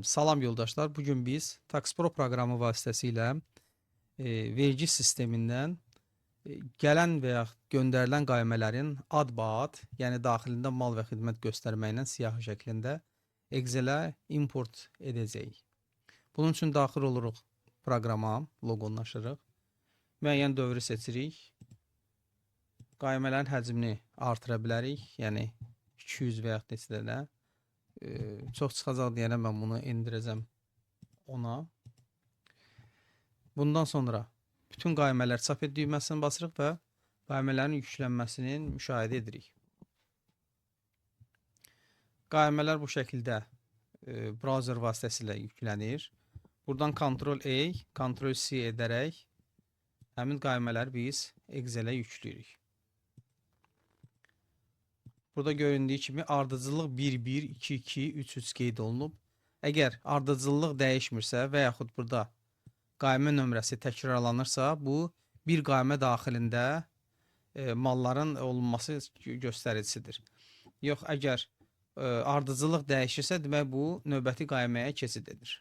Salam yoldaşlar. Bugün biz TaxPro proqramı vasitəsilə vergi sistemindən gələn və ya göndərilən qaymələrin ad-baad, yəni daxilində mal və xidmət göstərməklə siyahı şəklində Excel-ə import edəcəyik. Bunun üçün daxil oluruq proqrama, loqonu açırıq. Müəyyən dövrü seçirik. Qaymələrin həcmini artıra bilərik, yəni 200 və yaxud neçə dənə. Çox çıxacaq deyənə mən bunu endirəcəm ona. Bundan sonra bütün qaymələr çap et düyməsini basırıq və qaymələrin yüklənməsinin müşahidə edirik. Qaymələr bu şəkildə browser vasitəsilə yüklənir. Buradan Ctrl-A, Ctrl-C edərək həmin qaymələri biz Excel-ə yükləyirik. Burada göründüyü kimi ardıcıllıq 1-1, 2-2, 3-3 qeyd olunub. Əgər ardıcıllıq dəyişmirsə və yaxud burada qaymə nömrəsi təkrarlanırsa, bu bir qaymə daxilində malların olunması göstəricisidir. Yox, əgər ardıcıllıq dəyişirsə, demək bu növbəti qayməyə keçid edir.